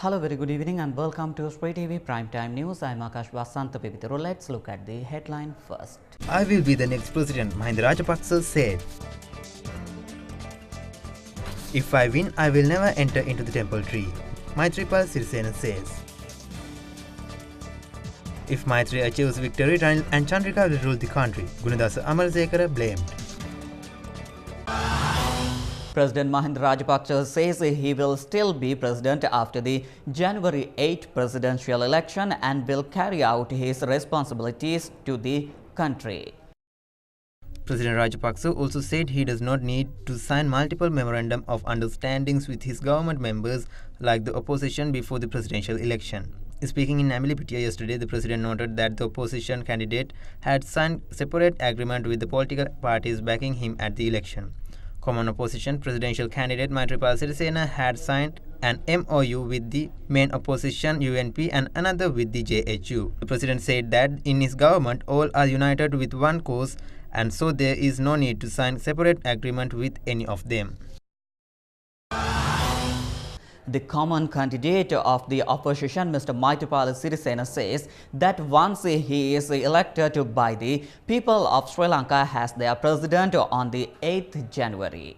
Hello, very good evening and welcome to Spray TV Primetime News. I'm Akash Vasantapivituru. Let's look at the headline first. I will be the next president, Mahinda Rajapaksa said. If I win, I will never enter into the temple tree, Maithripala Sirisena says. If Maitri achieves victory, Ranil and Chandrika will rule the country, Gunadasa Amarsekara blamed. President Mahinda Rajapaksa says he will still be president after the January 8 presidential election and will carry out his responsibilities to the country. President Rajapaksa also said he does not need to sign multiple memorandum of understandings with his government members like the opposition before the presidential election. Speaking in Amilipitia yesterday, the president noted that the opposition candidate had signed separate agreement with the political parties backing him at the election. Common opposition presidential candidate Maithripala Sirisena had signed an MOU with the main opposition UNP and another with the JHU. The president said that in his government all are united with one cause and so there is no need to sign separate agreement with any of them. The common candidate of the opposition, Mr. Maithripala Sirisena, says that once he is elected by the people of Sri Lanka as their president on the 8th January.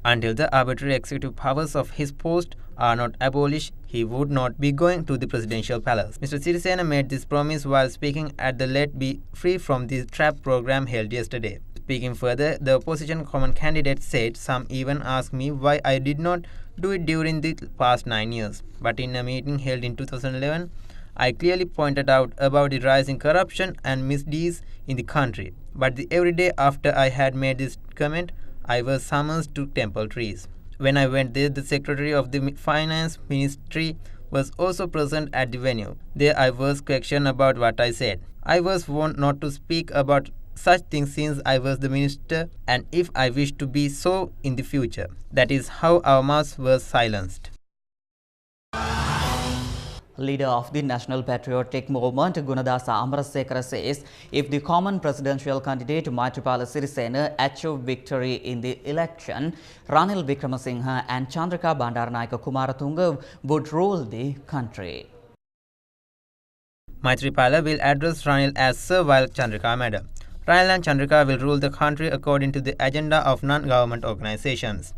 Until the arbitrary executive powers of his post are not abolished, he would not be going to the presidential palace. Mr. Sirisena made this promise while speaking at the Let Be Free from the Trap program held yesterday. Speaking further, the opposition common candidate said, "Some even asked me why I did not do it during the past 9 years. But in a meeting held in 2011, I clearly pointed out about the rising corruption and misdeeds in the country. But the every day after I had made this comment, I was summoned to temple trees. When I went there, the secretary of the finance ministry was also present at the venue. There I was questioned about what I said. I was warned not to speak about such things since I was the minister and if I wish to be so in the future. That is how our mouths were silenced." Leader of the National Patriotic Movement, Gunadasa Amarsekara, says if the common presidential candidate Maithripala Sirisena achieve victory in the election, Ranil Wickremesinghe and Chandrika Bandaranaike Kumaratunga would rule the country. Maithripala will address Ranil as Sir while Chandrika Madam. Ranil and Chandrika will rule the country according to the agenda of non-government organizations.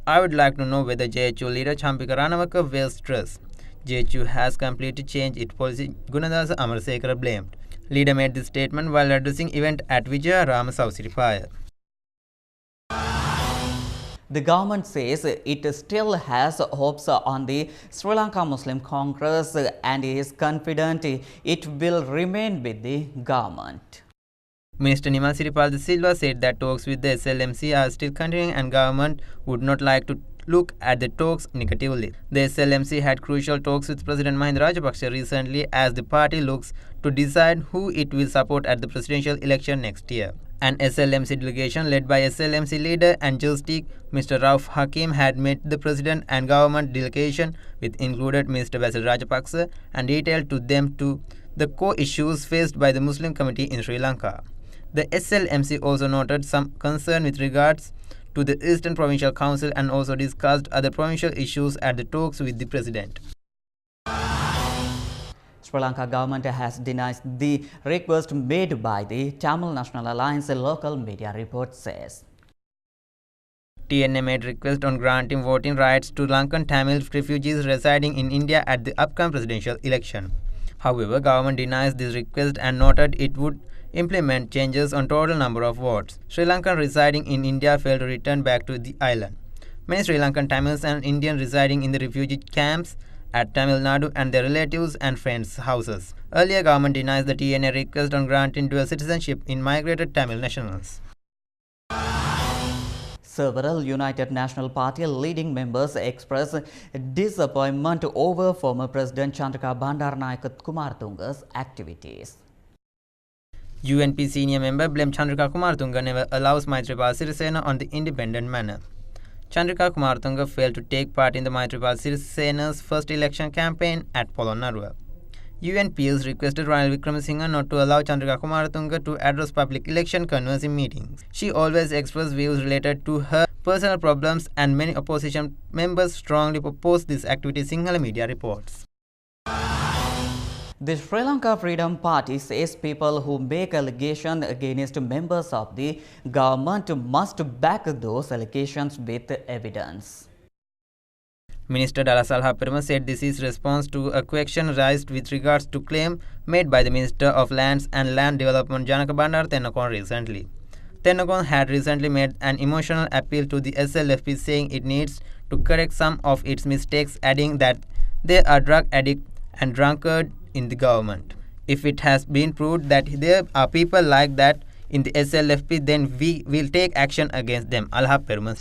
I would like to know whether JHU leader Champika Ranawaka wears dress. JHU has completely changed its policy, Gunadasa Amarsekara blamed. Leader made this statement while addressing event at Vijayarama Sausiripaya. The government says it still has hopes on the Sri Lanka Muslim Congress and is confident it will remain with the government. Minister Nimal Siripal De Silva said that talks with the SLMC are still continuing and government would not like to look at the talks negatively. The SLMC had crucial talks with President Mahinda Rajapaksa recently as the party looks to decide who it will support at the presidential election next year. An SLMC delegation led by SLMC leader and Justice Mr. Rauf Hakim had met the president and government delegation with included Minister Basil Rajapaksa and detailed to them the core issues faced by the Muslim community in Sri Lanka. The SLMC also noted some concern with regards to the Eastern Provincial Council and also discussed other provincial issues at the talks with the president. Sri Lanka government has denied the request made by the Tamil National Alliance, a local media report says. TNA made request on granting voting rights to Lankan Tamil refugees residing in India at the upcoming presidential election. However, government denies this request and noted it would implement changes on total number of votes. Sri Lankan residing in India failed to return back to the island. Many Sri Lankan Tamils and Indians residing in the refugee camps at Tamil Nadu and their relatives and friends' houses. Earlier, government denies the TNA request on granting dual citizenship in migrated Tamil nationals. Several United National Party leading members expressed disappointment over former President Chandrika Bandaranaike Kumaratunga's activities. UNP senior member blamed Chandrika Kumaratunga never allows Maithripala Sirisena on the independent manner. Chandrika Kumaratunga failed to take part in the Maithripala Sirisena's first election campaign at Polonnaruwa. UNPs requested Ranil Wickremesinghe not to allow Chandrika Kumaratunga to address public election conversing meetings. She always expressed views related to her personal problems, and many opposition members strongly opposed this activity, Sinhala media reports. The Sri Lanka Freedom Party says people who make allegations against members of the government must back those allegations with evidence. Minister Dalasalha Peruma said this is response to a question raised with regards to claim made by the Minister of Lands and Land Development Janaka Bandar Tennakon recently. Tennakon had recently made an emotional appeal to the SLFP, saying it needs to correct some of its mistakes, adding that they are drug addicts and drunkards in the government. If it has been proved that there are people like that in the SLFP, then we will take action against them, Alha Peruma.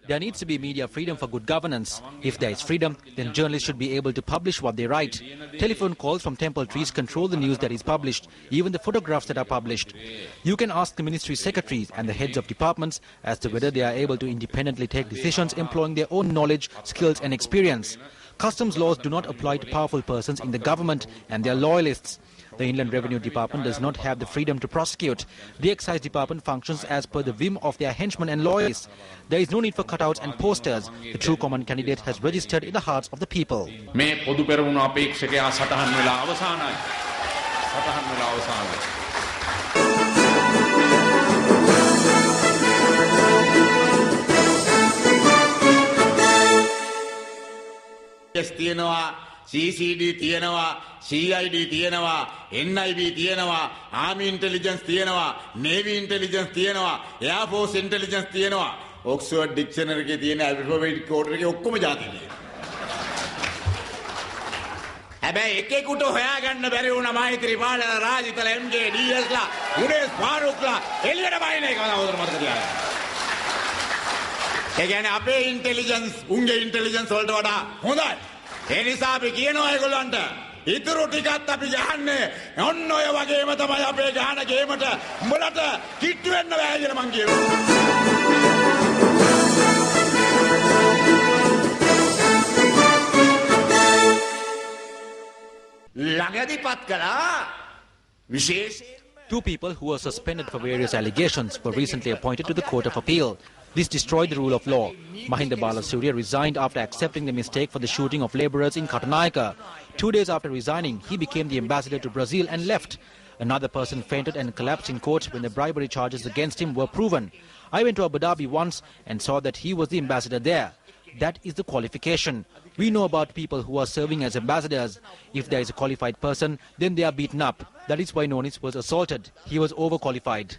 There needs to be media freedom for good governance. If there is freedom, then journalists should be able to publish what they write. Telephone calls from temple trees control the news that is published, even the photographs that are published. You can ask the ministry secretaries and the heads of departments as to whether they are able to independently take decisions employing their own knowledge, skills and experience. Customs laws do not apply to powerful persons in the government and their loyalists. The Inland Revenue Department does not have the freedom to prosecute. The Excise Department functions as per the whim of their henchmen and loyalists. There is no need for cutouts and posters. The true common candidate has registered in the hearts of the people. CCD තියෙනවා, CID තියෙනවා, NIB තියෙනවා, Army Intelligence තියෙනවා, Navy Intelligence තියෙනවා, Air Force Intelligence තියෙනවා. Oxford Dictionary එකේ තියෙන alphabetic order එකේ ඔක්කොම જાති තියෙනවා. හැබැයි එකෙකුට හොයාගන්න බැරි වුණා මෛත්‍රී පාලන රාජිතල MJ DS ලා, උදේස් ෆාරූක්ලා එළියට බයින එක කවදාවත් මතක තියාගන්න. ඒ කියන්නේ අපේ ඉන්ටෙලිජන්ස් උන්ගේ ඉන්ටෙලිජන්ස් වලට වඩා හොඳයි. ඒ නිසා අපි කියනවා ඒගොල්ලන්ට ඉතුරු ටිකත් අපි ගහන්නේ ඔන්න ඔය වගේම තමයි අපේ ගහන ගේමට උඹලට කිට්ටු වෙන්න බෑ කියලා මං කියනවා. ළඟදීපත් කළා විශේෂ. Two people who were suspended for various allegations were recently appointed to the Court of Appeal. This destroyed the rule of law. Mahinda Balasurya resigned after accepting the mistake for the shooting of labourers in Katunayaka. 2 days after resigning, he became the ambassador to Brazil and left. Another person fainted and collapsed in court when the bribery charges against him were proven. I went to Abu Dhabi once and saw that he was the ambassador there. That is the qualification. We know about people who are serving as ambassadors. If there is a qualified person, then they are beaten up. That is why Nonis was assaulted. He was overqualified.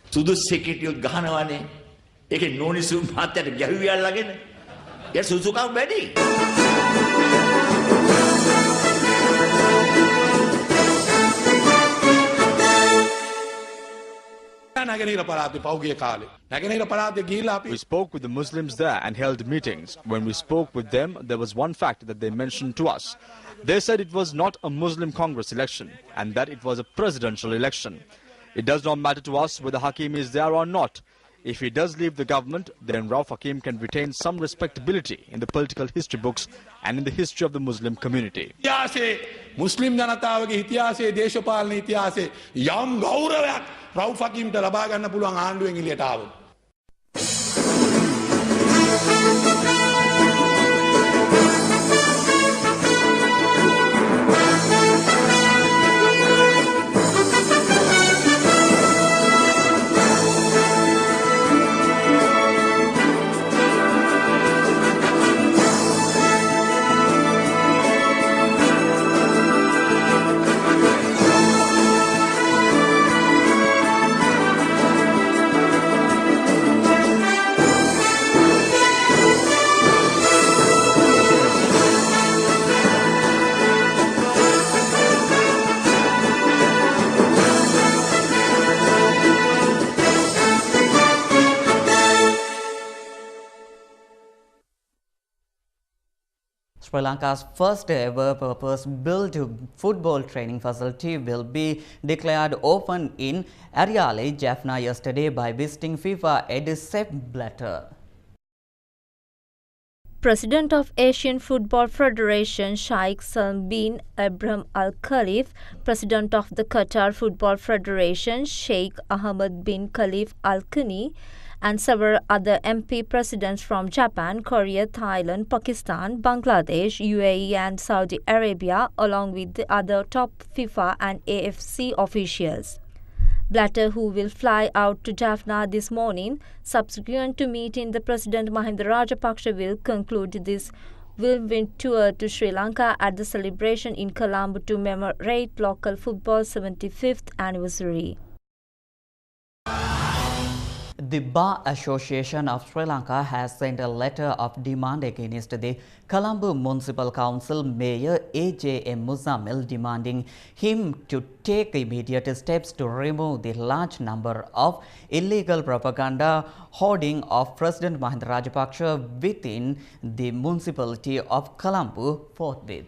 ඒකේ නෝනිසු මාත්‍යට ගැහුවියල් ළගෙන ඒ සුසුකම් වැඩි. We spoke with the Muslims there and held meetings. When we spoke with them, there was one fact that they mentioned to us. They said it was not a Muslim Congress election and that it was a presidential election. It does not matter to us whether Hakim is there or not. If he does leave the government, then Rauf Hakim can retain some respectability in the political history books and in the history of the Muslim community. මුස්ලිම් ජනතාවගේ ඉතිහාසයේ දේශපාලන ඉතිහාසයේ යම් ගෞරවයක් රවුෆ් හකීම්ට ලබා ගන්න පුළුවන් ආණ්ඩුවෙන් එළියට ආවොත්. Sri Lanka's first ever purpose-built football training facility will be declared open in Ariale, Jaffna yesterday by visiting FIFA head Sepp Blatter. President of Asian Football Federation Sheikh Salman bin Ibrahim Al Khalifa, President of the Qatar Football Federation Sheikh Ahmed bin Khalifa Al Thani, and several other MP presidents from Japan, Korea, Thailand, Pakistan, Bangladesh, UAE and Saudi Arabia, along with the other top FIFA and AFC officials. Blatter, who will fly out to Jaffna this morning, subsequent to meeting the President Mahinda Rajapaksa, will conclude this whirlwind tour to Sri Lanka at the celebration in Colombo to commemorate local football's 75th anniversary. The Bar Association of Sri Lanka has sent a letter of demand against the Colombo Municipal Council Mayor A.J.M. Muzammil, demanding him to take immediate steps to remove the large number of illegal propaganda hoarding of President Mahinda Rajapaksa within the municipality of Colombo forthwith.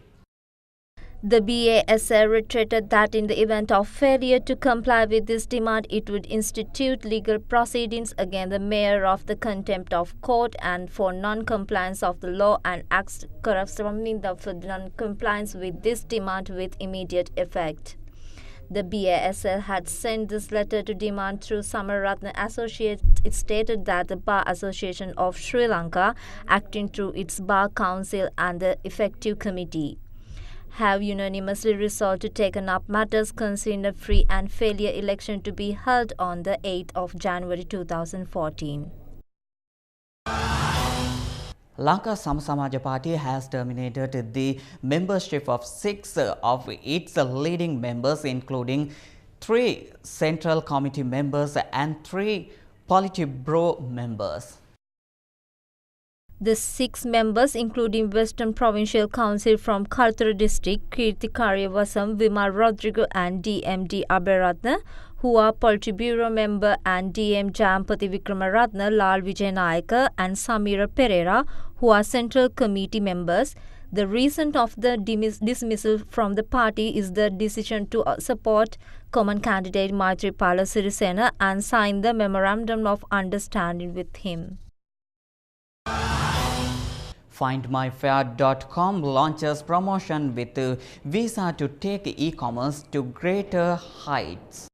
The BASL reiterated that in the event of failure to comply with this demand, it would institute legal proceedings against the mayor of the contempt of court and for non-compliance of the law and acts corresponding for non-compliance with this demand with immediate effect. The BASL had sent this letter to demand through Samaratna Associates. It stated that the Bar Association of Sri Lanka, acting through its Bar Council and the Effective Committee, have unanimously resolved to take up matters concerning a free and fair election to be held on the 8th of January 2014. Lanka Samasamaja Party has terminated the membership of 6 of its leading members, including 3 Central Committee members and 3 Politburo members. The 6 members, including Western Provincial Council from Kaltara District, Kirti Karyavasam, Vimal Rodrigo and DMD Abhiratna, who are Politburo member, and DM Jampati Vikramaratna, Lal Vijayanayaka and Samira Pereira, who are Central Committee members. The reason of the dismissal from the party is the decision to support common candidate Maithripala Sirisena and sign the Memorandum of Understanding with him. FindMyFair.com launches promotion with visa to take e-commerce to greater heights.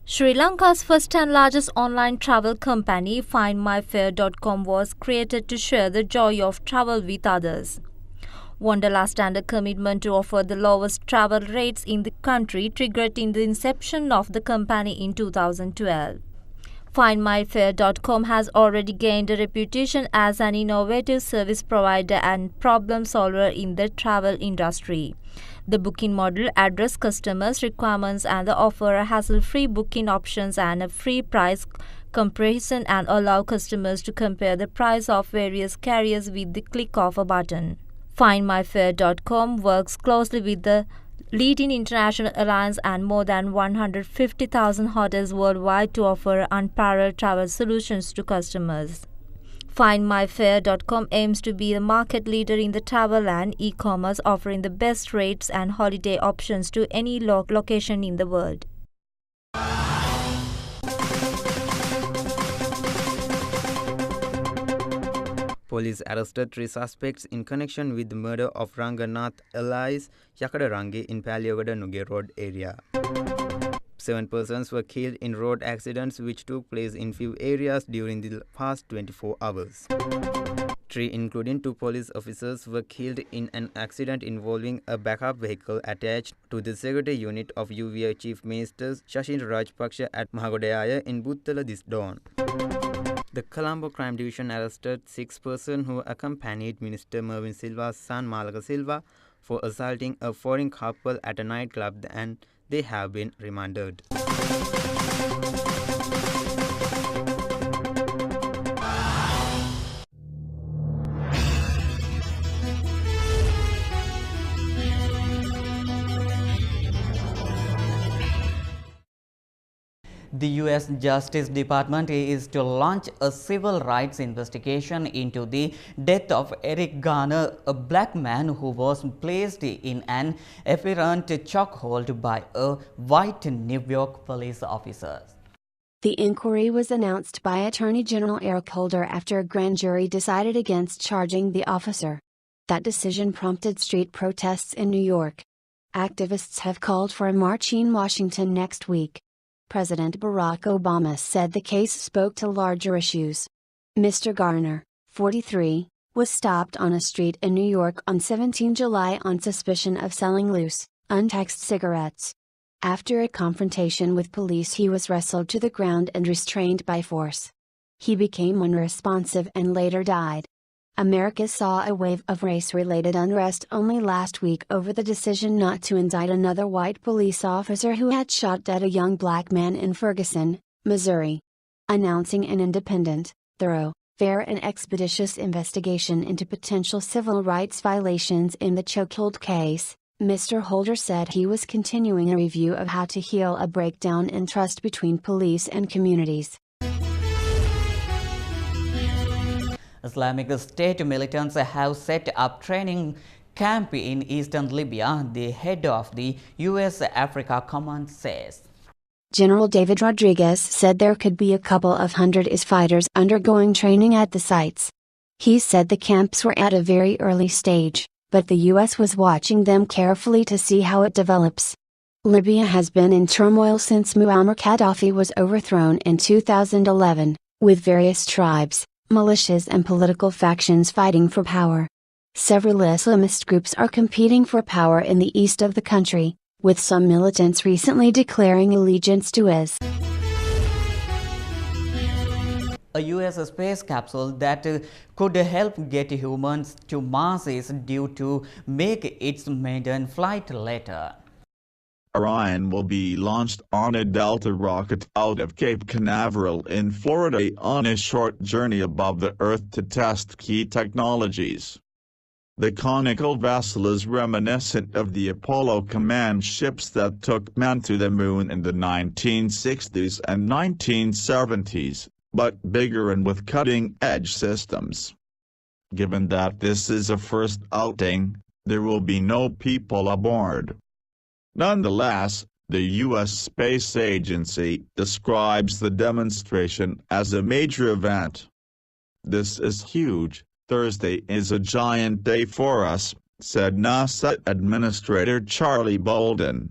Sri Lanka's first and largest online travel company, FindMyFair.com, was created to share the joy of travel with others. Wanderlust and a commitment to offer the lowest travel rates in the country triggered in the inception of the company in 2012. FindMyFair.com has already gained a reputation as an innovative service provider and problem solver in the travel industry. The booking model addresses customers' requirements and offer hassle-free booking options and a free price comparison and allow customers to compare the price of various carriers with the click of a button. FindMyFair.com works closely with the leading international airlines and more than 150,000 hotels worldwide to offer unparalleled travel solutions to customers. FindMyFair.com aims to be the market leader in the travel and e-commerce, offering the best rates and holiday options to any location in the world. Police arrested 3 suspects in connection with the murder of Ranganath Elias Yakadarange in Paliyagada Nuge Road area. 7 persons were killed in road accidents which took place in few areas during the past 24 hours. 3, including 2 police officers, were killed in an accident involving a backup vehicle attached to the security unit of UVA Chief Minister Shashinda Rajapaksa at Mahagodaya in Buttala this dawn. The Colombo Crime Division arrested 6 persons who accompanied Minister Mervyn Silva's son Malaga Silva for assaulting a foreign couple at a nightclub, and they have been remanded. The U.S. Justice Department is to launch a civil rights investigation into the death of Eric Garner, a black man who was placed in an apparent chokehold by a white New York police officer. The inquiry was announced by Attorney General Eric Holder after a grand jury decided against charging the officer. That decision prompted street protests in New York. Activists have called for a march in Washington next week. President Barack Obama said the case spoke to larger issues. Mr. Garner, 43, was stopped on a street in New York on 17 July on suspicion of selling loose, untaxed cigarettes. After a confrontation with police, he was wrestled to the ground and restrained by force. He became unresponsive and later died. America saw a wave of race-related unrest only last week over the decision not to indict another white police officer who had shot dead a young black man in Ferguson, Missouri. Announcing an independent, thorough, fair and expeditious investigation into potential civil rights violations in the chokehold case, Mr. Holder said he was continuing a review of how to heal a breakdown in trust between police and communities. Islamic State militants have set up training camp in eastern Libya, the head of the U.S. Africa Command says. General David Rodriguez said there could be a couple of hundred IS fighters undergoing training at the sites. He said the camps were at a very early stage, but the U.S. was watching them carefully to see how it develops. Libya has been in turmoil since Muammar Gaddafi was overthrown in 2011, with various tribes, militias and political factions fighting for power. Several Islamist groups are competing for power in the east of the country, with some militants recently declaring allegiance to IS. A U.S. space capsule that could help get humans to Mars is due to make its maiden flight later. Orion will be launched on a Delta rocket out of Cape Canaveral in Florida on a short journey above the Earth to test key technologies. The conical vessel is reminiscent of the Apollo command ships that took man to the moon in the 1960s and 1970s, but bigger and with cutting-edge systems. Given that this is a first outing, there will be no people aboard. Nonetheless, the U.S. Space Agency describes the demonstration as a major event. "This is huge. Thursday is a giant day for us," said NASA Administrator Charlie Bolden.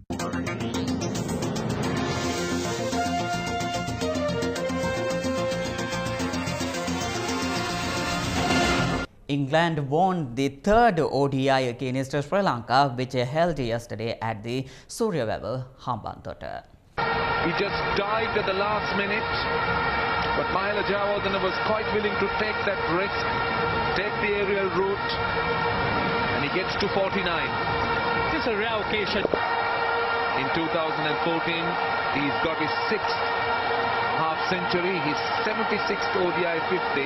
England won the third ODI against Sri Lanka, which held yesterday at the Suryawevel Hambantota. He just dived at the last minute, but Mahela Jayawardene was quite willing to take that risk, take the aerial route, and he gets to 49. This is a rare occasion. In 2014, he's got his 6th half century, his 76th ODI 50.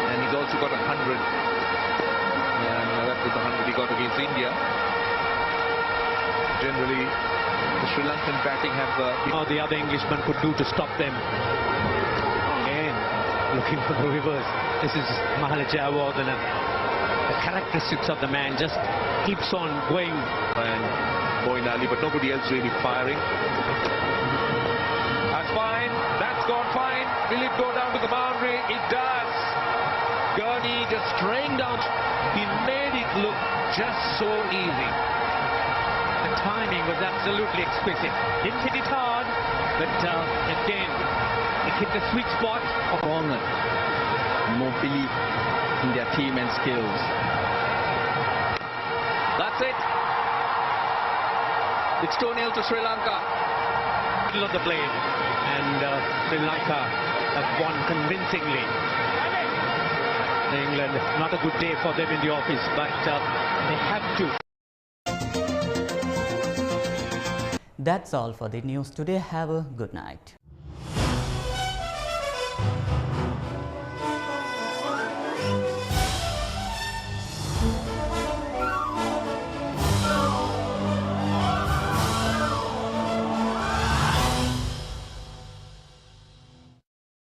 And he's also got 100. And that was the 100 he got against India. Generally, the Sri Lankan batting have the other Englishman could do to stop them. Again, looking for the reverse. This is Mahela Jayawardene. The characteristics of the man just keeps on going. And Moeen Ali, but nobody else really firing. That's fine. That's gone fine. Will it go down to the boundary? It does. Gurney just straying down. He made it look just so easy. The timing was absolutely exquisite. Didn't hit it hard, but again, it hit the sweet spot. Stronger, more belief in their team and skills. That's it. It's 2-0 to Sri Lanka. Middle of the blade, and Sri Lanka have won convincingly. England, not a good day for them in the office, but they have to. That's all for the news today. Have a good night.